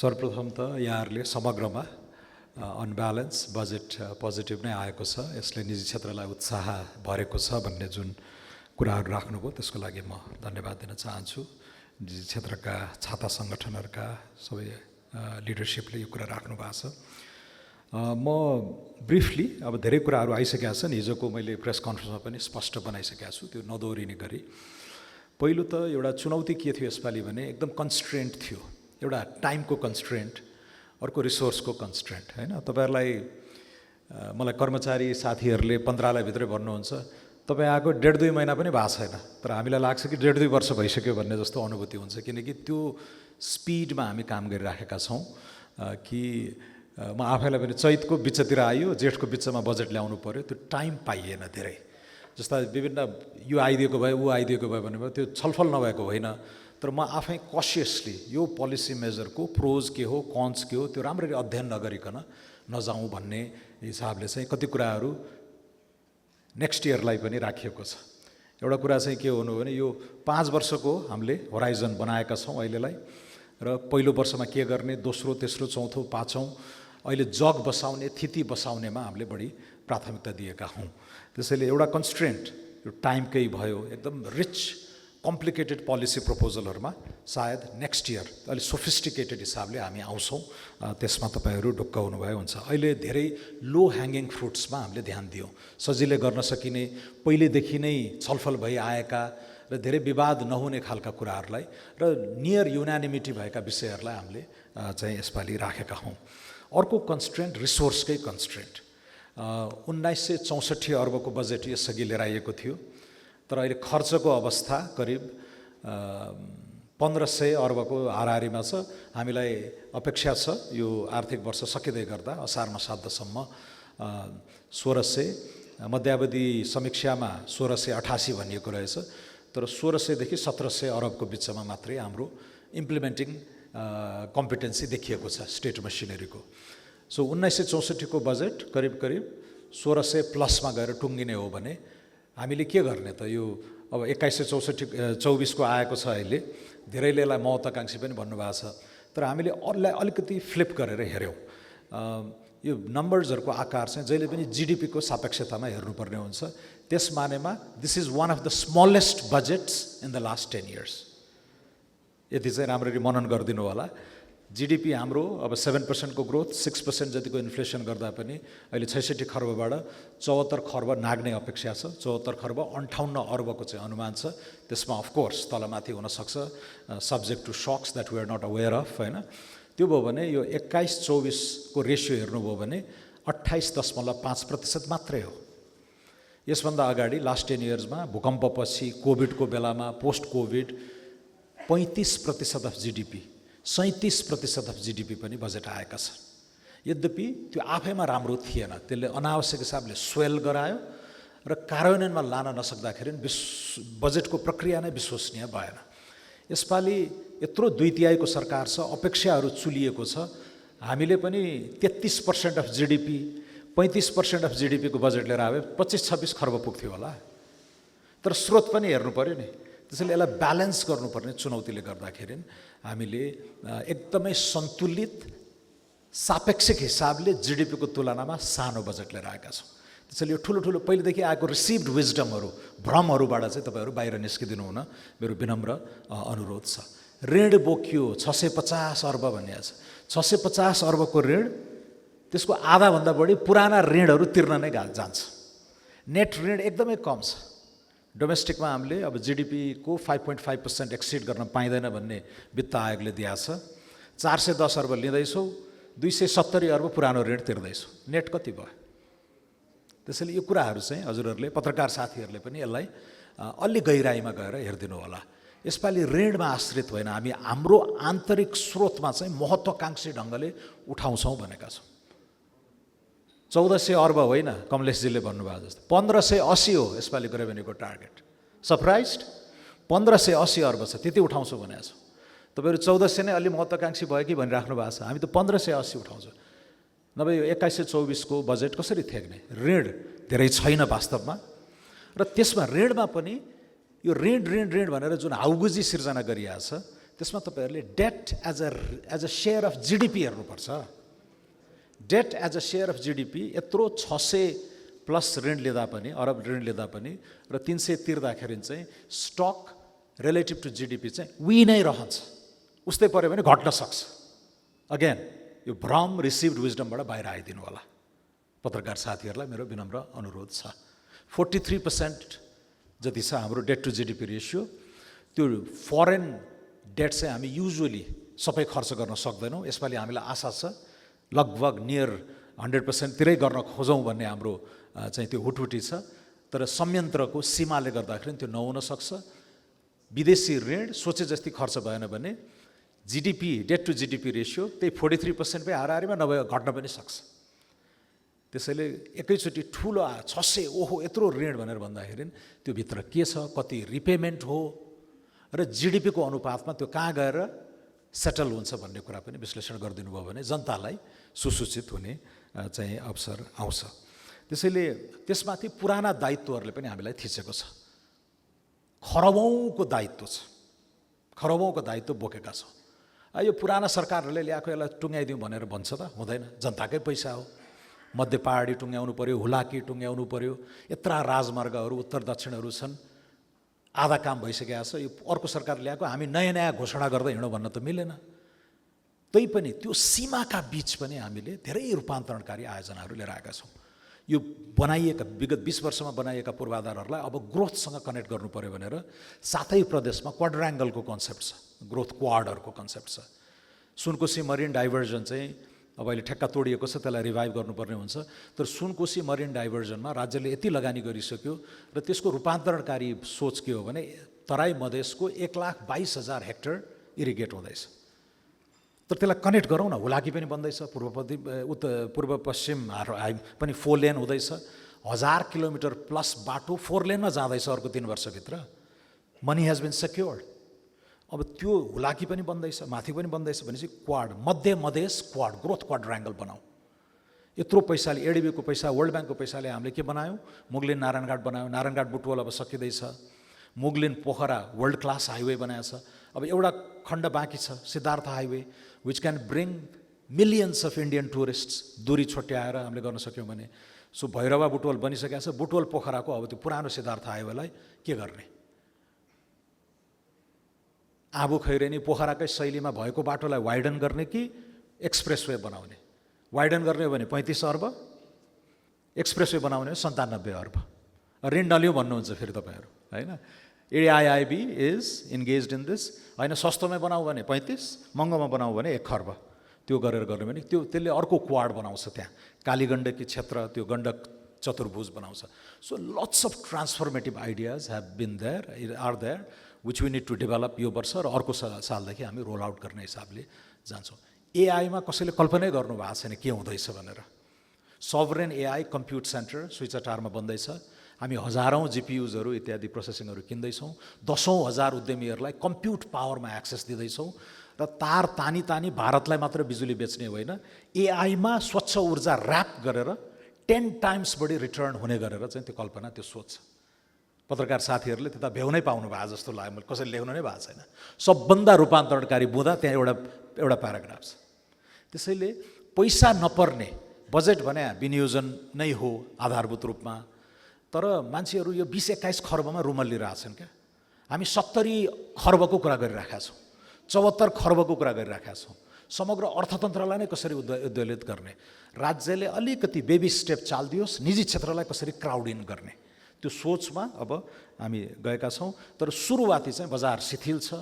सर्वप्रथम त यहाँहरूले समग्रमा अनब्यालेन्स बजेट पोजिटिभ नै आएको छ, यसले निजी क्षेत्रलाई उत्साह भरेको छ भन्ने जुन कुराहरू राख्नुभयो त्यसको लागि म धन्यवाद दिन चाहन्छु। निजी क्षेत्रका छाता सङ्गठनहरूका सबै लिडरसिपले यो कुरा राख्नु भएको छ। म ब्रिफली अब धेरै कुराहरू आइसकेका छन्, हिजोको मैले प्रेस कन्फरेन्समा पनि स्पष्ट बनाइसकेका छु, त्यो नदोहोरिने गरी। पहिलो त एउटा चुनौती के थियो यसपालि भने एकदम कन्स्ट्रेन्ट थियो, एउटा टाइमको कन्स्ट्रेन्ट, अर्को रिसोर्सको कन्स्ट्रेन्ट हैन। तपाईहरुलाई मलाई कर्मचारी साथीहरूले मन्त्रालयभित्रै भन्नुहुन्छ तपाईँ आएको 1.5-2 महिना पनि भएको छैन, तर हामीलाई लाग्छ कि 1.5-2 वर्ष भइसक्यो भन्ने जस्तो अनुभूति हुन्छ, किनकि त्यो स्पिडमा हामी काम गरिराखेका छौँ कि म आफैलाई पनि चैतको बिचतिर आयो, जेठको बिचमा बजेट ल्याउनु पर्यो, त्यो टाइम पाइएन धेरै। जस्ता विभिन्न यो आइदिएको भए ऊ आइदिएको भए भन्ने भयो, त्यो छलफल नभएको होइन। तर म आफै कसियसली यो पोलिसी मेजरको प्रोज के हो कन्स के हो त्यो राम्ररी अध्ययन नगरिकन नजाउँ भन्ने हिसाबले चाहिँ कति कुराहरू नेक्स्ट इयरलाई पनि राखिएको छ। एउटा कुरा चाहिँ के हुनु भने यो 5 वर्षको हामीले होराइजन बनाएका छौँ अहिलेलाई, र पहिलो वर्षमा के गर्ने, दोस्रो तेस्रो चौथो पाँचौँ अहिले जग बसाउने थिति बसाउनेमा हामीले बढी प्राथमिकता दिएका हौँ। त्यसैले एउटा कन्स्ट्रेन्ट यो टाइमकै भयो। एकदम रिच कम्प्लिकेटेड पोलिसी प्रपोजलहरूमा सायद नेक्स्ट इयर अलिक सोफिस्टिकेटेड हिसाबले हामी आउँछौँ, त्यसमा तपाईँहरू ढुक्क हुनुभयो हुन्छ। अहिले धेरै लो ह्याङ्गिङ फ्रुट्समा हामीले ध्यान दियौँ, सजिलै गर्न सकिने, पहिलेदेखि नै छलफल भइआएका र धेरै विवाद नहुने खालका कुराहरूलाई र नियर युनानिमिटी भएका विषयहरूलाई हामीले चाहिँ यसपालि राखेका हौँ। अर्को कन्स्ट्रेन्ट रिसोर्सकै कन्स्ट्रेन्ट। 1964 अर्बको बजेट यसअघि लिएर आइएको थियो, तर अहिले खर्चको अवस्था करिब 1500 अर्बको हाराहारीमा छ। हामीलाई अपेक्षा छ यो आर्थिक वर्ष सकिँदै गर्दा असार मसान्तसम्म 1600, मध्यावधि समीक्षामा 1688 भनिएको रहेछ, तर 1600 देखि 1700 अरबको बिचमा मात्रै हाम्रो इम्प्लिमेन्टिङ कम्पिटेन्सी देखिएको छ स्टेट मसिनरीको। सो 1964 को बजेट करिब 1600 प्लसमा गएर टुङ्गिने हो भने हामीले के गर्ने त? यो अब 2124 को आएको छ अहिले, धेरैले यसलाई महत्त्वाकांक्षी पनि भन्नुभएको छ, तर हामीले अरूलाई अलिकति फ्लिप गरेर हेऱ्यौँ। यो नम्बर्सहरूको आकार चाहिँ जहिले पनि जिडिपीको सापेक्षतामा हेर्नुपर्ने हुन्छ। त्यस मानेमा this is one of the smallest budgets in the last 10 years। यति चाहिँ राम्ररी मनन गरिदिनु होला। जिडिपी हाम्रो अब 7% को ग्रोथ, 6% जतिको इन्फ्लेसन गर्दा पनि अहिले 66 खर्बबाट 74 खर्ब नाग्ने अपेक्षा छ। 74 खर्ब 58 अर्बको चाहिँ अनुमान छ। त्यसमा अफकोर्स तलमाथि हुनसक्छ, सब्जेक्ट टु सक्स that we are not aware of होइन। त्यो भयो भने यो 21-24 को रेसियो हेर्नुभयो भने 28.5% मात्रै हो। यसभन्दा अगाडि लास्ट 10 yearsमा भूकम्पपछि, कोभिडको बेलामा, post covid 35% of GDP, 37% of GDP पनि बजेट आएका छन्। यद्यपि त्यो आफैमा राम्रो थिएन, त्यसले अनावश्यक हिसाबले स्वेल गरायो र कार्यान्वयनमा लान नसक्दाखेरि बजेटको प्रक्रिया नै विश्वसनीय भएन। यसपालि यत्रो 2/3 को सरकार छ, अपेक्षाहरू चुलिएको छ। हामीले पनि 33% अफ जिडिपी, 35% अफ जिडिपी को बजेट लिएर आए 25-26 खर्ब पुग्थ्यो होला, तर स्रोत पनि हेर्नु पर्यो नि। त्यसैले यसलाई ब्यालेन्स गर्नुपर्ने चुनौतीले गर्दाखेरि हामीले एकदमै सन्तुलित सापेक्षिक हिसाबले जिडिपीको तुलनामा सानो बजेट लिएर आएका छौँ। त्यसैले यो ठुलो पहिलेदेखि आएको रिसिभ्ड विजडमहरू, भ्रमहरूबाट चाहिँ तपाईँहरू बाहिर निस्किदिनु हुन मेरो विनम्र अनुरोध छ। ऋण बोकियो 650 अर्ब भन्ने छ। 650 अर्बको ऋण, त्यसको आधाभन्दा बढी पुराना ऋणहरू तिर्न नै जान्छ। नेट ऋण एकदमै कम छ। डोमेस्टिकमा हामीले अब जिडिपी को 5.5% एक्सिड गर्न पाइँदैन भन्ने वित्त आयोगले दिएको छ। 410 अर्ब लिँदैछौँ, 270 अर्ब पुरानो ऋण तिर्दैछौँ, नेट कति भयो? त्यसैले यो कुराहरू चाहिँ हजुरहरूले, पत्रकार साथीहरूले पनि यसलाई अलि गहिराइमा गएर हेरिदिनु होला। यसपालि ऋणमा आश्रित होइन, हामी हाम्रो आन्तरिक स्रोतमा चाहिँ महत्त्वाकांक्षी ढङ्गले उठाउँछौँ भनेका छौँ। 1400 अर्ब होइन, कमलेशजीले भन्नुभयो जस्तो 1580 हो यसपालिको रेभेन्यूको टार्गेट। सरप्राइज्ड? 1580 अर्ब छ, त्यति उठाउँछौँ भनेको छौँ। तपाईँहरू 1400 नै अलि महत्त्वाकांक्षी भयो कि भनिराख्नु भएको छ, हामी त 1580 उठाउँछौँ। नभए यो 21-24 को बजेट कसरी थ्याक्ने? ऋण धेरै छैन वास्तवमा, र त्यसमा ऋणमा पनि यो ऋण भनेर जुन हाउगुजी सिर्जना गरिएको छ त्यसमा तपाईहरुले debt as a share of GDP हेर्नुपर्छ। Debt as a share of GDP यत्रो 600 प्लस ऋण लिँदा पनि, अरब ऋण लिँदा पनि र 300 तिर्दाखेरि चाहिँ स्टक रिलेटिभ टु जीडीपी चाहिँ उही नै रहन्छ। उस्तै पर्यो भने घट्न सक्छ। अगेन यो भ्रम रिसिभ्ड विजडमबाट बाहिर आइदिनु होला। पत्रकार साथीहरूलाई मेरो विनम्र अनुरोध छ। 43% जति छ हाम्रो डेट टु जीडीपी रेसियो। त्यो फरेन डेट चाहिँ हामी युजुअली सबै खर्च गर्न सक्दैनौँ। यसपालि हामीलाई आशा छ लगभग नियर 100% तिरै गर्न खोजौँ भन्ने हाम्रो चाहिँ त्यो हुटहुटी छ। तर संयन्त्रको सीमाले गर्दाखेरि त्यो नहुन सक्छ। विदेशी ऋण सोचे जति खर्च भएन भने GDP debt to GDP ratio त्यही 43% पे हाराहारीमा नभए घट्न पनि सक्छ। त्यसैले एकैचोटि ठुलो 600 ओहो यत्रो ऋण भनेर भन्दाखेरि त्यो भित्र के छ, कति रिपेमेन्ट हो र जीडीपी को अनुपातमा त्यो कहाँ गएर सेटल हुन्छ भन्ने कुरा पनि विश्लेषण गरिदिनु भयो भने जनतालाई सुसूचित हुने चाहिँ अवसर आउँछ। त्यसैले त्यसमाथि पुराना दायित्वहरूले पनि हामीलाई थिचेको छ। खरबौंको दायित्व छ। खरबौंको दायित्व बोकेका छौँ। यो पुराना सरकारहरूले ल्याएको यसलाई टुङ्ग्याइदिउँ भनेर भन्छ त हुँदैन। जनताकै पैसा हो। मध्य पहाडी टुङ्ग्याउनु पर्यो, हुलाकी टुङ्ग्याउनु पर्यो, यत्रा राजमार्गहरू उत्तर दक्षिणहरू छन्। आधा काम भइसकेको छ। यो अर्को सरकार ल्याएको हामी नयाँ नयाँ घोषणा गर्दै हिँडौँ भन्न त मिलेन। तै पनि त्यो सीमाका बीच पनि हामीले धेरै रूपान्तरणकारी आयोजनाहरू लिएर आएका छौँ। यो बनाइएका विगत 20 वर्षमा बनाइएका पूर्वाधारहरूलाई अब ग्रोथसँग कनेक्ट गर्नु पर्यो भनेर सातै प्रदेशमा क्वाड्राङ्गलको कन्सेप्ट छ। ग्रोथ क्वाडहरूको कन्सेप्ट छ। सुनकोशी मरिन डाइभर्जन चाहिँ अब अहिले ठेक्का तोडिएको छ, त्यसलाई रिभाइभ गर्नुपर्ने हुन्छ। तर सुनकोशी मरिन डाइभर्जनमा राज्यले यति लगानी गरिसक्यो र त्यसको रूपान्तरणकारी सोच के हो भने तराई मधेसको 1,22,000 हेक्टर इरिगेट हुँदैछ। तर त्यसलाई कनेक्ट गरौँ न। हुलाकी पनि बन्दैछ, पूर्व पश्चिम पनि 4 लेन हुँदैछ। 1000 किलोमिटर प्लस बाटो 4 लेनमा जाँदैछ अर्को 3 वर्षभित्र। Money has been secured. अब त्यो हुलाकी पनि बन्दैछ, माथि पनि बन्दैछ भनेपछि क्वाड, मध्य मधेस क्वाड, ग्रोथ क्वाड्राङ्गल बनाऊ। यत्रो पैसाले, एडिबीको पैसा, वर्ल्ड ब्याङ्कको पैसाले हामीले के बनायौँ? मुगलिन नारायणघाट बनायौँ। नारायणघाट बुटवल अब सकिँदैछ। Mugling Pokhara world class highway बनाएको छ। अब एउटा खण्ड बाँकी छ, Siddhartha highway, which can bring millions of Indian tourists. दूरी छोट्याएर हामीले गर्न सक्यौँ भने। सो भैरवा बुटवल बनिसकेको छ। बुटवल पोखराको अब त्यो पुरानो सिद्धार्थ हाइवेलाई के गर्ने? आबु खैरेनी पोखराकै शैलीमा भएको बाटोलाई वाइडन गर्ने कि एक्सप्रेसवे बनाउने? वाइडन गर्ने हो भने 35 अर्ब, एक्सप्रेसवे बनाउने हो 97 अर्ब। ऋण नलियो भन्नुहुन्छ फेरि तपाईँहरू, होइन? एआइआइबी इज इन्गेज्ड इन दिस। होइन, सस्तोमै बनाऊ भने 35, महँगोमा बनाऊ भने 1 खर्ब। त्यो गरेर गर्ने भने त्यसले अर्को क्वाड बनाउँछ। त्यहाँ कालीगण्डकी क्षेत्र, त्यो गण्डक चतुर्भुज बनाउँछ। So lots of transformative ideas have been there, are there, which we need to develop. यो वर्ष र अर्को सालदेखि हामी रोल आउट गर्ने हिसाबले जान्छौँ। एआईमा कसैले कल्पनै गर्नु भएको छैन के हुँदैछ भनेर। सभरेन एआई कम्प्युट सेन्टर स्विचटारमा बन्दैछ। हामी हजारौँ जिपियुजहरू इत्यादि प्रोसेसिङहरू किन्दैछौँ। 10,000 उद्यमीहरूलाई कम्प्युट पावरमा एक्सेस दिँदैछौँ र तार तानी तानी भारतलाई मात्र बिजुली बेच्ने होइन, एआईमा स्वच्छ ऊर्जा ऱ्याप गरेर 10 टाइम्स बढी रिटर्न हुने गरेर चाहिँ त्यो कल्पना, त्यो सोच छ। पत्रकार साथीहरूले त्यता भ्याउनै पाउनु भएको जस्तो लाग्यो। मैले कसैले ल्याउनु नै भएको छैन। सबभन्दा रूपान्तरणकारी बुँदा त्यहाँ एउटा प्याराग्राफ छ। त्यसैले पैसा नपर्ने बजेट भने विनियोजन नै हो आधारभूत रूपमा। तर मान्छेहरू यो 20-21 खर्बमा रुमल्लिरहेछन् क्या। हामी 70 खर्बको कुरा गरिराखेका छौँ, 74 खर्बको कुरा गरिराखेका छौँ। समग्र अर्थतन्त्रलाई नै कसरी उद्वेलित गर्ने? राज्यले अलिकति बेबी स्टेप चालिदियोस्, निजी क्षेत्रलाई कसरी क्राउड इन गर्ने, त्यो सोचमा अब हामी गएका छौँ। तर सुरुवाती चाहिँ बजार शिथिल छ,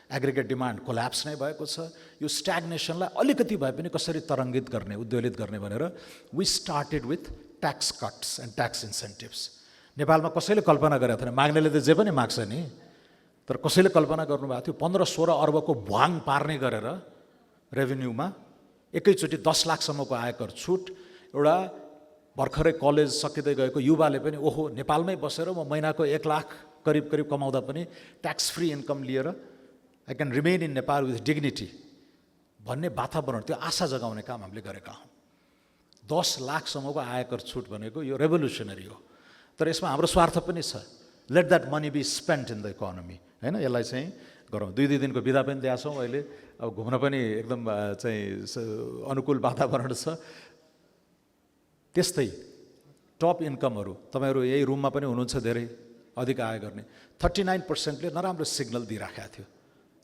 एग्रिगेट डिमान्ड कोल्याप्स नै भएको छ। यो स्ट्याग्नेसनलाई अलिकति भए पनि कसरी तरङ्गित गर्ने, उद्वेलित गर्ने भनेर we started with tax cuts and tax incentives. नेपालमा कसैले कल्पना गरेको थिएन, माग्नेले त जे पनि माग्छ नि, तर कसैले कल्पना गर्नुभएको थियो 15-16 अर्बको भुवाङ पार्ने गरेर रेभेन्यूमा एकैचोटि 10 लाखसम्मको आयकर छुट। एउटा भर्खरै कलेज सकिँदै गएको युवाले पनि ओहो नेपालमै बसेर म महिनाको 1 लाख करिब कमाउँदा पनि ट्याक्स फ्री इन्कम लिएर I can remain in Nepal with dignity भन्ने वातावरण, त्यो आशा जगाउने काम हामीले गरेका हौँ। 10 लाखसम्मको आयकर छुट भनेको यो रेभोल्युसनरी हो। तर यसमा हाम्रो स्वार्थ पनि छ। Let that money be spent in the economy, होइन? यसलाई चाहिँ गरौँ। 2 दिनको बिदा पनि दिएका छौँ अहिले। अब घुम्न पनि एकदम चाहिँ अनुकूल वातावरण छ। त्यस्तै टप इन्कमहरू तपाईँहरू यही रुममा पनि हुनुहुन्छ, धेरै अधिक आय गर्ने 39%ले नराम्रो सिग्नल दिइराखेको थियो,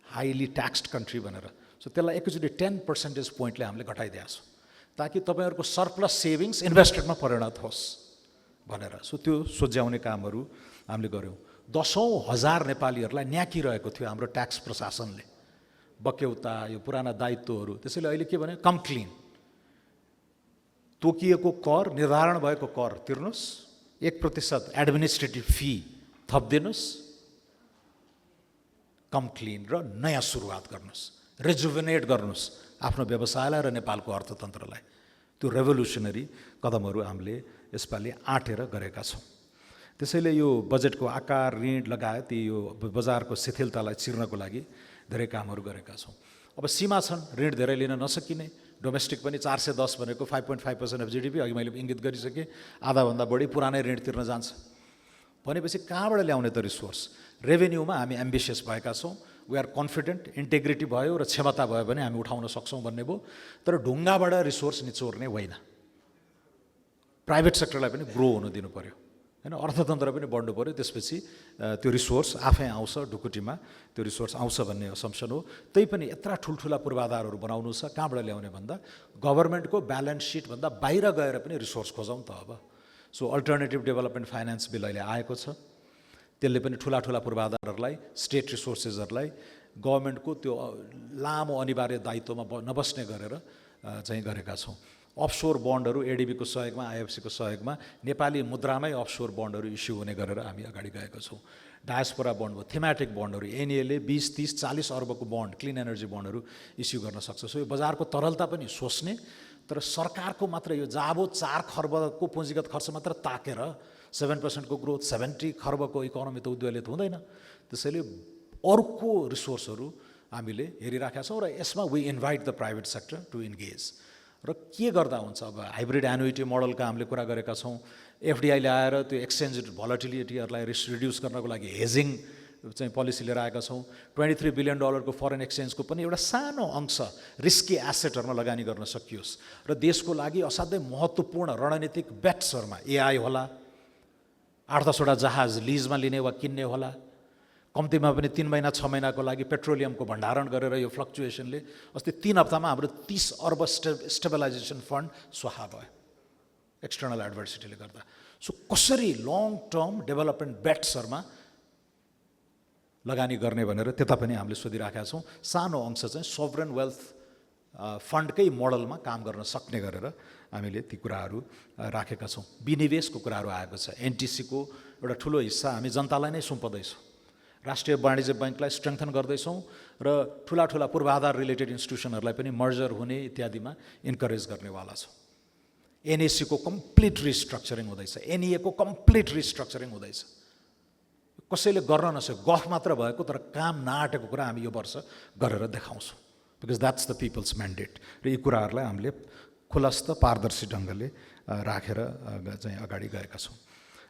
हाइली ट्याक्स्ड कन्ट्री भनेर। सो त्यसलाई एकैचोटि 10 percentage पोइन्टले हामीले घटाइदिएका छौँ ताकि तपाईँहरूको सरप्लस सेभिङ्स इन्भेस्टमेन्टमा परिणत होस् भनेर। सो त्यो सोझ्याउने कामहरू हामीले गऱ्यौँ। 10,000 नेपालीहरूलाई न्याकिरहेको थियो हाम्रो ट्याक्स प्रशासनले, बक्यौता, यो पुराना दायित्वहरू। त्यसैले अहिले के भने, कम क्लिन, तोकिएको कर, निर्धारण भएको कर तिर्नुहोस्, 1% एडमिनिस्ट्रेटिभ फी थपिदिनुहोस्, कम क्लिन र नयाँ सुरुवात गर्नुहोस्, रेजुभेनेट गर्नुहोस् आफ्नो व्यवसायलाई र नेपालको अर्थतन्त्रलाई। त्यो रेभोल्युसनरी कदमहरू हामीले यसपालि आँटेर गरेका छौँ। त्यसैले यो बजेटको आकार, ऋण लगायत यो बजारको शिथिलतालाई चिर्नको लागि धेरै कामहरू गरेका छौँ। अब सीमा छन्, ऋण धेरै लिन नसकिने, डोमेस्टिक पनि 410 भनेको 5.5% अफ GDP, अघि मैले इङ्गित गरिसकेँ, आधाभन्दा बढी पुरानै ऋण तिर्न जान्छ भनेपछि कहाँबाट ल्याउने त रिसोर्स? रेभेन्यूमा हामी एम्बिसियस भएका छौँ, वी आर कन्फिडेन्ट, इन्टेग्रिटी भयो र क्षमता भयो भने हामी उठाउन सक्छौँ भन्ने भयो। तर ढुङ्गाबाट रिसोर्स निचोर्ने होइन, प्राइभेट सेक्टरलाई पनि ग्रो हुन दिनु पऱ्यो होइन, अर्थतन्त्र पनि बढ्नु पऱ्यो। त्यसपछि त्यो रिसोर्स आफै आउँछ, ढुकुटीमा त्यो रिसोर्स आउँछ भन्ने असम्पसन हो। त्यही पनि यत्रा ठुल्ठुला पूर्वाधारहरू बनाउनु छ, कहाँबाट ल्याउने भन्दा गभर्मेन्टको ब्यालेन्स सिटभन्दा बाहिर गएर पनि रिसोर्स खोजौँ त अब। So alternative development finance bill अहिले आएको छ, त्यसले पनि ठुला पूर्वाधारहरूलाई, स्टेट रिसोर्सेसहरूलाई गभर्मेन्टको त्यो लामो अनिवार्य दायित्वमा नबस्ने गरेर चाहिँ गरेका छौँ। अफसोर बन्डहरू एडिबीको सहयोगमा, IFCको सहयोगमा नेपाली मुद्रामै अफसोर बन्डहरू इस्यु हुने गरेर हामी अगाडि गएका छौँ। डायस्पोरा बन्ड भयो, थेमेटिक बन्डहरू, NEA ले 20, 30, 40 अर्बको बन्ड, क्लिन एनर्जी बन्डहरू इस्यु गर्न सक्छ। सो यो बजारको तरलता पनि सोच्ने, तर सरकारको मात्र यो जाबो 4 खर्बको पुँजीगत खर्च मात्र ताकेर 7% को ग्रोथ, 70 खर्बको इकोनोमी त उद्योगले त हुँदैन। त्यसैले अर्को रिसोर्सहरू हामीले हेरिराखेका छौँ र यसमा we invite the private sector to engage. र के गर्दा हुन्छ, अब हाइब्रिड एनुइटी मोडलका हामीले कुरा गरेका छौँ। FDI ल्याएर त्यो एक्सचेन्ज भोलाटिलिटीहरूलाई रिड्युस गर्नको लागि हेजिङ चाहिँ पोलिसी लिएर आएका छौँ। $23 बिलियन को फरेन एक्सचेन्जको पनि एउटा सानो अंश रिस्की एसेटहरूमा लगानी गर्न सकियोस् र देशको लागि असाध्यै महत्त्वपूर्ण रणनीतिक बेट्सहरूमा AI होला, 8-10वटा जहाज लिजमा लिने वा किन्ने होला, कम्तीमा पनि 3 महिना 6 महिनाको लागि पेट्रोलियमको भण्डारण गरेर यो फ्लक्चुएसनले अस्ति 3 हप्तामा हाम्रो 30 अर्ब स्टेबलाइजेसन फन्ड स्वाहा भयो एक्सटर्नल एडभर्सिटीले गर्दा। सो कसरी लङ टर्म डेभलपमेन्ट बेट्सहरूमा लगानी गर्ने भनेर त्यता पनि हामीले सोधिराखेका छौँ। सानो अंश चाहिँ सोभरेन वेल्थ फन्डकै मोडलमा काम गर्न सक्ने गरेर हामीले ती कुराहरू राखेका छौँ। विनिवेशको कुराहरू आएको छ, NTCको एउटा ठुलो हिस्सा हामी जनतालाई नै सुम्पदैछौँ, राष्ट्रिय वाणिज्य बैंकलाई स्ट्रेङ्थन गर्दैछौँ र ठुला पूर्वाधार रिलेटेड इन्स्टिट्युसनहरूलाई पनि मर्जर हुने इत्यादिमा इन्करेज गर्नेवाला छौँ। NAC को कम्प्लिट रिस्ट्रक्चरिङ हुँदैछ, NEA को कम्प्लिट रिस्ट्रक्चरिङ हुँदैछ। कसैले गर्न नसक्यो, गफ मात्र भएको तर काम नआँटेको कुरा हामी यो वर्ष गरेर देखाउँछौँ, because that's the people's mandate. र यी कुराहरूलाई हामीले खुलस्त पारदर्शी ढङ्गले राखेर चाहिँ अगाडि गएका छौँ।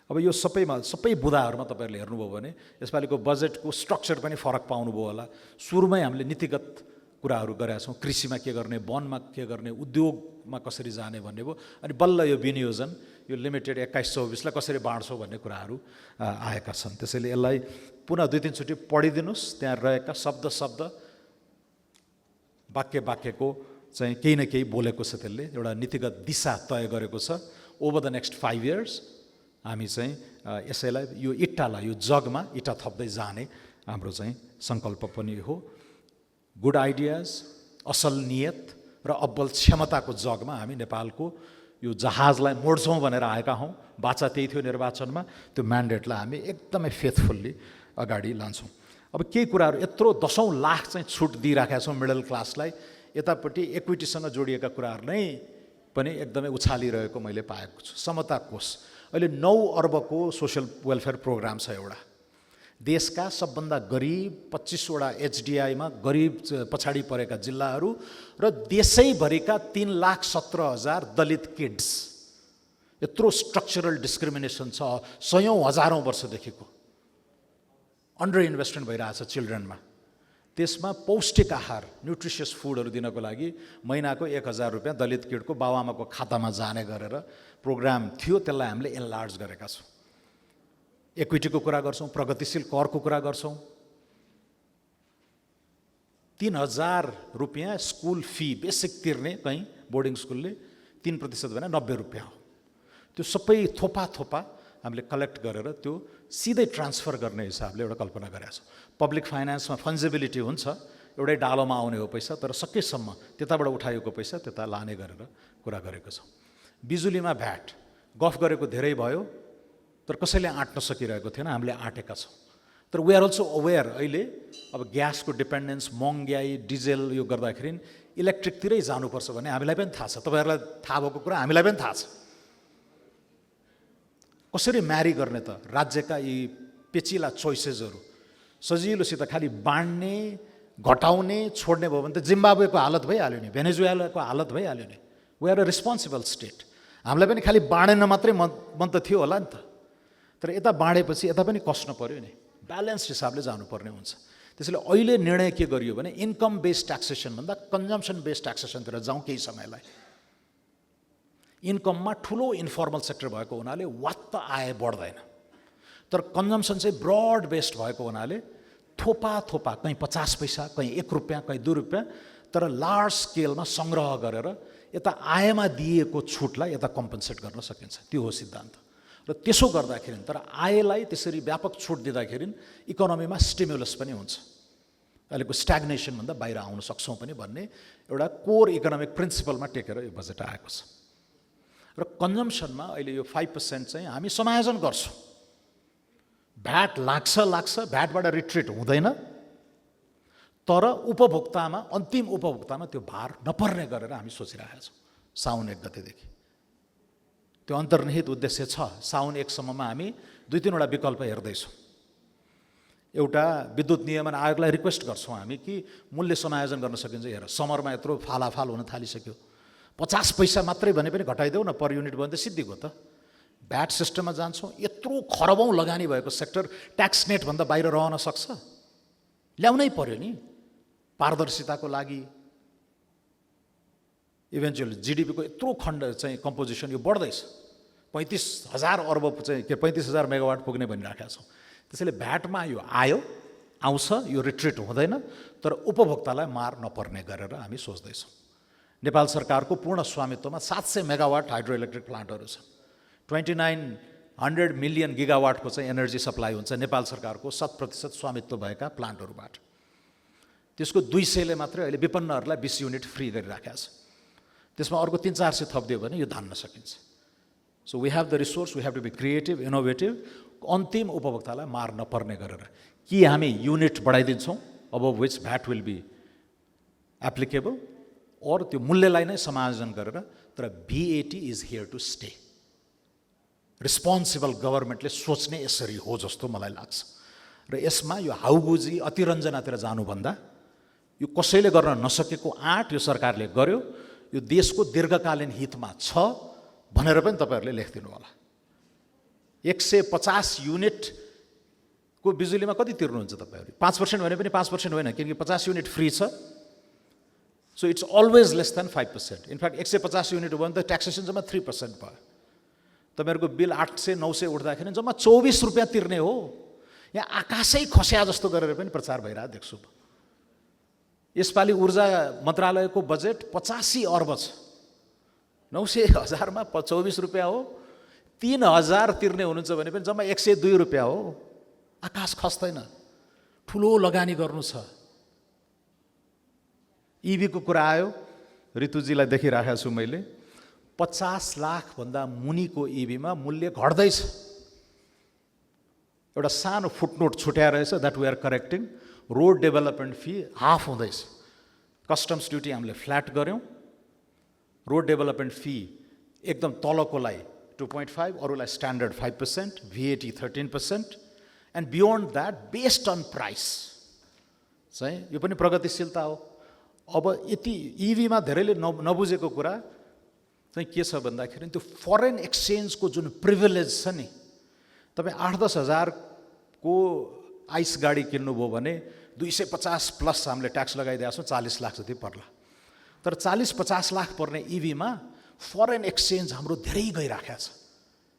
अब यो सबै बुदाहरूमा तपाईँहरूले हेर्नुभयो भने यसपालिको बजेटको स्ट्रक्चर पनि फरक पाउनुभयो होला। सुरुमै हामीले नीतिगत कुराहरू गरेका छौँ, कृषिमा के गर्ने, वनमा के गर्ने, उद्योगमा कसरी जाने भन्ने भयो। अनि बल्ल यो विनियोजन, यो लिमिटेड 21-24 लाई कसरी बाँड्छौँ भन्ने कुराहरू आएका छन्। त्यसैले यसलाई पुनः 2-3 चोटि पढिदिनुहोस्, त्यहाँ रहेका शब्द वाक्यको चाहिँ केही न केही बोलेको छ, त्यसले एउटा नीतिगत दिशा तय गरेको छ। ओभर द नेक्स्ट 5 years हामी चाहिँ यसैलाई यो इट्टालाई यो जगमा इट्टा थप्दै जाने हाम्रो चाहिँ सङ्कल्प पनि हो। गुड आइडियाज, असल नियत र अब्बल क्षमताको जगमा हामी नेपालको यो जहाजलाई मोड्छौँ भनेर आएका हौँ। बाचा त्यही थियो निर्वाचनमा, त्यो म्यान्डेटलाई हामी एकदमै फेथफुल्ली अगाडि लान्छौँ। अब केही कुराहरू यत्रो 10औं लाख चाहिँ छुट दिइराखेका छौँ मिडल क्लासलाई, यतापट्टि इक्विटीसँग जोडिएका कुराहरू नै पनि एकदमै उछालिरहेको मैले पाएको छु। समता कोष अहिले 9 अर्बको सोसल वेलफेयर प्रोग्राम छ एउटा। देशका सबभन्दा गरिब 25वटा HDI मा गरिब पछाडि परेका जिल्लाहरू र देशैभरिका 3,17,000 दलित किड्स। यत्रो स्ट्रक्चरल डिस्क्रिमिनेसन छ, सयौं हजारौं वर्षदेखिको अन्डर इन्भेस्टमेन्ट भइरहेछ चिल्ड्रेनमा। त्यसमा पौष्टिक आहार न्युट्रिसियस फुडहरू दिनको लागि महिनाको 1000 रुपियाँ दलित किडको बाबुआमाको खातामा जाने गरेर प्रोग्राम थियो। त्यसलाई हामीले एनलार्ज गरेका छौँ। इक्विटीको कुरा गर्छौँ, प्रगतिशील करको कुरा गर्छौँ। 3000 रुपियाँ स्कुल फी बेसिक तिर्ने कहीँ बोर्डिङ स्कुलले 3% भने 90 रुपियाँ हो। त्यो सबै थोपा हामीले कलेक्ट गरेर त्यो सिधै ट्रान्सफर गर्ने हिसाबले एउटा कल्पना गरेका छौँ। पब्लिक फाइनेन्समा फन्जिबिलिटी हुन्छ, एउटै डालोमा आउने हो पैसा, तर सकेसम्म त्यताबाट उठाएको पैसा त्यता लाने गरेर कुरा गरेको छौँ। बिजुलीमा भ्याट गफ गरेको धेरै भयो, तर कसैले आँट्न सकिरहेको थिएन। हामीले आँटेका छौँ। तर वी आर अल्सो अवेर अहिले अब ग्यासको डिपेन्डेन्स, महँगाई, डिजेल यो गर्दाखेरि इलेक्ट्रिकतिरै जानुपर्छ भन्ने हामीलाई पनि थाहा छ। तपाईँहरूलाई थाहा भएको कुरा हामीलाई पनि थाहा छ। कसरी म्यारी गर्ने त राज्यका यी पेचिला चोइसेसहरू सजिलोसित खालि बाँड्ने, घटाउने, छोड्ने भयो भने त जिम्बाब्वेको हालत भइहाल्यो नि, भेनेजुएलाको हालत भइहाल्यो नि। We are a responsible state. हामीलाई पनि खालि बाँडेन मात्रै मन त थियो होला नि त, तर यता बाँडेपछि यता पनि कस्नु पर्यो नि। ब्यालेन्स हिसाबले जानुपर्ने हुन्छ। त्यसैले अहिले निर्णय के गरियो भने इन्कम बेस्ड ट्याक्सेसन भन्दा कन्जम्सन बेस्ड ट्याक्सेसनतिर जाउँ केही समयलाई। इन्कममा ठुलो इन्फर्मल सेक्टर भएको हुनाले वात्त आय बढ्दैन, तर कन्जम्सन चाहिँ ब्रड बेस्ड भएको हुनाले थोपा कहीँ 50 पैसा, कहीँ 1 रुपियाँ, कहीँ 2 रुपियाँ, तर लार्ज स्केलमा सङ्ग्रह गरेर यता आयमा दिएको छुटलाई यता कम्पन्सेट गर्न सकिन्छ। त्यो हो सिद्धान्त। र त्यसो गर्दाखेरि तर आयलाई त्यसरी व्यापक छुट दिँदाखेरि इकोनोमीमा स्टिमुलस पनि हुन्छ। अहिलेको स्ट्याग्नेसनभन्दा बाहिर आउन सक्छौँ पनि भन्ने एउटा कोर इकोनोमिक प्रिन्सिपलमा टेकेर यो बजेट आएको छ। र कन्जम्सनमा अहिले यो 5% चाहिँ हामी समायोजन गर्छौँ। भ्याट लाग्छ, भ्याटबाट रिट्रिट हुँदैन, तर उपभोक्तामा, अन्तिम उपभोक्तामा त्यो भार नपर्ने गरेर हामी सोचिरहेका छौँ। साउन 1 गतेदेखि त्यो अन्तर्निहित उद्देश्य छ। साउन 1 सम्ममा हामी 2-3 विकल्प हेर्दैछौँ। एउटा विद्युत नियमन आयोगलाई रिक्वेस्ट गर्छौँ हामी कि मूल्य समायोजन गर्न सकिन्छ। हेर, समरमा यत्रो फालाफाल हुन थालिसक्यो, 50 पैसा मात्रै भने पनि घटाइदेऊ न पर युनिट भने त सिद्धिको त। भ्याट सिस्टममा जान्छौँ, यत्रो खरबौँ लगानी भएको सेक्टर ट्याक्स नेटभन्दा बाहिर रहन सक्छ? ल्याउनै पर्यो नि पारदर्शिताको लागि। इभेन्चुअल जीडीपीको यत्रो खण्ड चाहिँ कम्पोजिसन यो बढ्दैछ। 35,000 अर्ब चाहिँ 35,000 मेगावाट पुग्ने भनिराखेका छौँ। त्यसैले भ्याटमा यो आउँछ, यो रिट्रिट हुँदैन, तर उपभोक्तालाई मार नपर्ने गरेर हामी सोच्दैछौँ। नेपाल सरकारको पूर्ण स्वामित्वमा 700 मेगावाट हाइड्रो इलेक्ट्रिक प्लान्टहरू छ। 2900 मिलियन गिगावाटको चाहिँ एनर्जी सप्लाई हुन्छ नेपाल सरकारको 100% स्वामित्व भएका प्लान्टहरूबाट। त्यसको 200ले मात्रै अहिले विपन्नहरूलाई 20 युनिट फ्री गरिराखेको छ। त्यसमा अर्को 300-400 थपिदियो भने यो धान्न सकिन्छ। So we have the resource, we have to be creative, innovative, अन्तिम उपभोक्तालाई मार नपर्ने गरेर। कि हामी युनिट बढाइदिन्छौँ above which VAT will be applicable, और त्यो मूल्यलाई नै समायोजन गरेर, तर VAT is here to stay. Responsible गभर्मेन्टले सोच्ने यसरी हो जस्तो मलाई लाग्छ। र यसमा यो हाउबुजी अतिरञ्जनातिर जानुभन्दा यो कसैले गर्न नसकेको आँट यो सरकारले गर्यो, यो देशको दीर्घकालीन हितमा छ भनेर पनि तपाईँहरूले लेखिदिनु होला। 150 युनिटको बिजुलीमा कति तिर्नुहुन्छ तपाईँहरू? 5% भने पनि 5% होइन, किनकि 50 युनिट फ्री छ। So it's always less than 5%। In fact 150 unit हो भने त ट्याक्सेसन जम्मा 3% भयो। तपाईँहरूको बिल 800-900 उठ्दाखेरि जम्मा 24 रुपियाँ तिर्ने हो। यहाँ आकाशै खस्या जस्तो गरेर पनि प्रचार भइरहेको देख्छु। यसपालि ऊर्जा मन्त्रालयको बजेट 85 अर्ब छ। 900,000मा 24 रुपियाँ हो। 3000 तिर्ने हुनुहुन्छ भने पनि जम्मा 102 रुपियाँ हो। आकाश खस्दैन। ठुलो लगानी गर्नु छ। इभीको कुरा आयो, ऋतुजीलाई देखिराखेको छु मैले। 50 लाखभन्दा मुनिको इभीमा मूल्य घट्दैछ। एउटा सानो फुटनोट छुट्याएर रहेछ, that we are correcting. Road development fee half हुँदैछ। कस्टम्स ड्युटी हामीले फ्ल्याट गऱ्यौँ। रोड डेभलपमेन्ट फी एकदम तलकोलाई 2.5, अरूलाई standard 5%, VAT 13%, and beyond that based on price चाहिँ यो पनि प्रगतिशीलता हो। अब यति इभीमा धेरैले नबुझेको कुरा चाहिँ के छ भन्दाखेरि त्यो फरेन एक्सचेन्जको जुन प्रिभिलेज छ नि, तपाईँ 8-10 हजारको आइस गाडी किन्नुभयो भने 250 प्लस हामीले ट्याक्स लगाइदिएका छौँ, 40 लाख जति पर्ला। तर 40-50 लाख पर्ने इभीमा फरेन एक्सचेन्ज हाम्रो धेरै गइराखेको छ,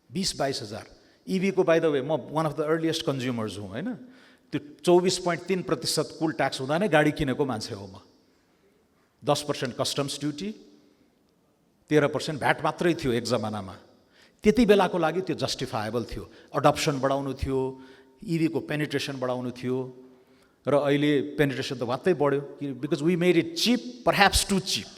20-22 हजार। इभीको बाइ द वे म one of the earliest consumers हुँ होइन। त्यो 24.3% कुल ट्याक्स हुँदा नै गाडी किनेको मान्छे हो म। 10% कस्टम्स ड्युटी, 13% भ्याट मात्रै थियो एक जमानामा। त्यति बेलाको लागि त्यो जस्टिफाएबल थियो। अडप्सन बढाउनु थियो, इभीको पेनिट्रेसन बढाउनु थियो, र अहिले पेनिट्रेसन त वात्तै बढ्यो because we made it cheap, perhaps too cheap.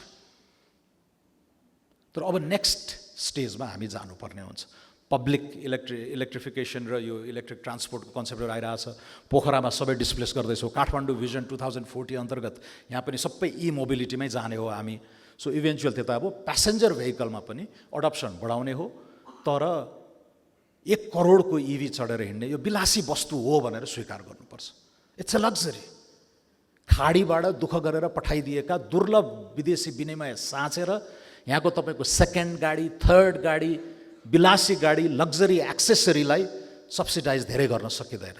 तर अब नेक्स्ट स्टेजमा हामी जानुपर्ने हुन्छ। पब्लिक इलेक्ट्रिफिकेसन र यो इलेक्ट्रिक ट्रान्सपोर्टको कन्सेप्टहरू आइरहेछ। पोखरामा सबै डिस्प्लेस गर्दैछौँ। काठमाडौँ भिजन 2040 अन्तर्गत यहाँ पनि सबै ई मोबिलिटीमै जाने हो हामी। सो इभेन्चुअल त्यो त अब प्यासेन्जर भेहिकलमा पनि अडप्सन बढाउने हो। तर 1 करोडको इभी चढेर हिँड्ने यो विलासी वस्तु हो भनेर स्वीकार गर्नुपर्छ। It's a luxury. खाडीबाट दुःख गरेर पठाइदिएका दुर्लभ विदेशी विनिमय साँचेर यहाँको तपाईँको सेकेन्ड गाडी, थर्ड गाडी, विलासी गाडी, लग्जरी एक्सेसरीलाई सब्सिडाइज धेरै गर्न सकिँदैन।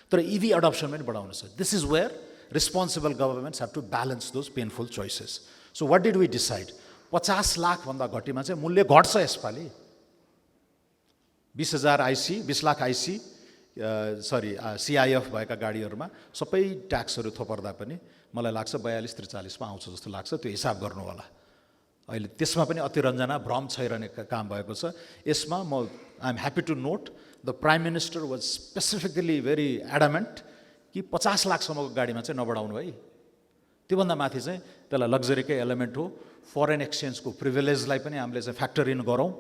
तर इभी अडप्सन पनि बढाउनु छ। This is where responsible governments have to balance those painful choices. So what did we decide? 50 लाखभन्दा घटीमा चाहिँ मूल्य घट्छ यसपालि। 20,000 आइसी, 20 लाख आइसी सिआइएफ भएका गाडीहरूमा सबै ट्याक्सहरू थोपर्दा पनि मलाई लाग्छ 42-43मा आउँछ जस्तो लाग्छ। त्यो हिसाब गर्नु होला। अहिले त्यसमा पनि अतिरञ्जना भ्रम छैरने काम भएको छ। यसमा म I am happy to note the prime minister was specifically very adamant कि 50 लाखसम्मको गाडीमा चाहिँ नबढाउनु है। त्योभन्दा माथि चाहिँ त्यसलाई लग्जरीकै एलिमेन्ट हो। फरेन एक्सचेन्जको प्रिभिलेजलाई पनि हामीले चाहिँ फ्याक्टर इन गरौँ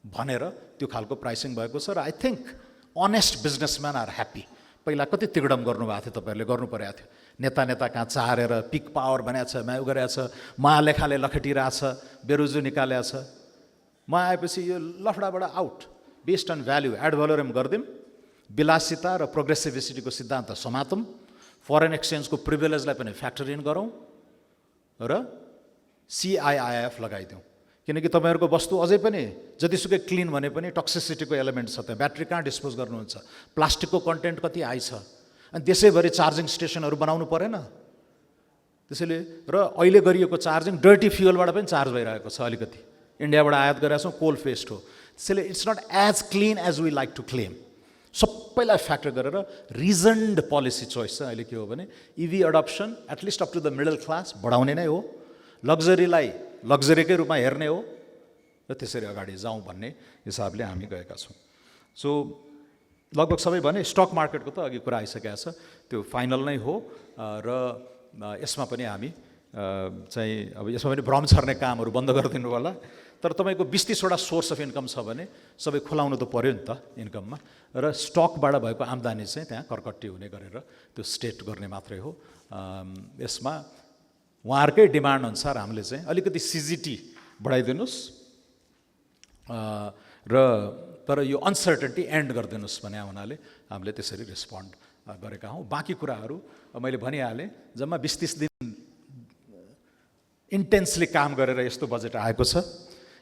भनेर त्यो खालको प्राइसिङ भएको छ। र I think honest businessman are happy. पहिला कति तिगडम गर्नुभएको थियो, तपाईँहरूले गर्नु परेको थियो। नेता कहाँ चारेर पिक पावर भनेको छ, म्याउ गरेको छ, महालेखाले लखेटिरहेछ, बेरोजु निकालेको छ। म आएपछि यो लफडाबाट out, based on value ad valorem गरिदिउँ, विलासिता र प्रोग्रेसिभिसिटीको सिद्धान्त समातौँ, फरेन एक्सचेन्जको प्रिभिलेजलाई पनि फ्याक्टर इन गरौँ र सिआइआइएफ लगाइदिउँ। किनकि तपाईँहरूको वस्तु अझै पनि जतिसुकै क्लिन भने पनि टक्सिसिटीको एलिमेन्ट छ। त्यहाँ ब्याट्री कहाँ डिस्पोज गर्नुहुन्छ, प्लास्टिकको कन्टेन्ट कति आइछ, अनि देशैभरि चार्जिङ स्टेसनहरू बनाउनु परेन। त्यसैले र अहिले गरिएको चार्जिङ डर्टी फ्युलबाट पनि चार्ज भइरहेको छ। अलिकति इन्डियाबाट आयात गरेका छौँ, कोल फेस्ड हो। त्यसैले it's not as clean as we like to claim. सबैलाई फ्याक्टर गरेर रिजन्ड पोलिसी चोइस चाहिँ अहिले के हो भने EV adoption at least up to the middle class बढाउने नै हो, लग्जरीलाई लग्जरीकै रूपमा हेर्ने हो, र त्यसरी अगाडि जाउँ भन्ने हिसाबले हामी गएका छौँ। सो लगभग सबै भने स्टक मार्केटको त अघि कुरा आइसकेको छ, त्यो फाइनल नै हो। र यसमा पनि हामी चाहिँ अब यसमा पनि भ्रम छर्ने कामहरू बन्द गरिदिनु होला। तर तपाईँको 20-30वटा सोर्स अफ इन्कम छ भने सबै खुलाउनु त पऱ्यो नि त इन्कममा। र स्टकबाट भएको आम्दानी चाहिँ त्यहाँ करकट्टी हुने गरेर त्यो स्टेट गर्ने मात्रै हो। यसमा उहाँहरूकै डिमान्ड अनुसार हामीले चाहिँ अलिकति सिजिटी बढाइदिनुहोस् र तर यो अनसर्टेन्टी एन्ड गरिदिनुहोस् भने हुनाले हामीले त्यसरी रेस्पोन्ड गरेका हौँ। बाँकी कुराहरू मैले भनिहालेँ। जम्मा 20-30 दिन इन्टेन्सली काम गरेर यस्तो बजेट आएको छ।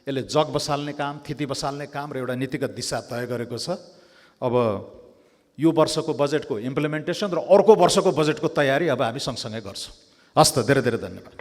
यसले जग बसाल्ने काम, थिति बसाल्ने काम र एउटा नीतिगत दिशा तय गरेको छ। अब यो वर्षको बजेटको इम्प्लिमेन्टेसन र अर्को वर्षको बजेटको तयारी अब हामी सँगसँगै गर्छौँ। हस् त, धेरै धेरै धन्यवाद।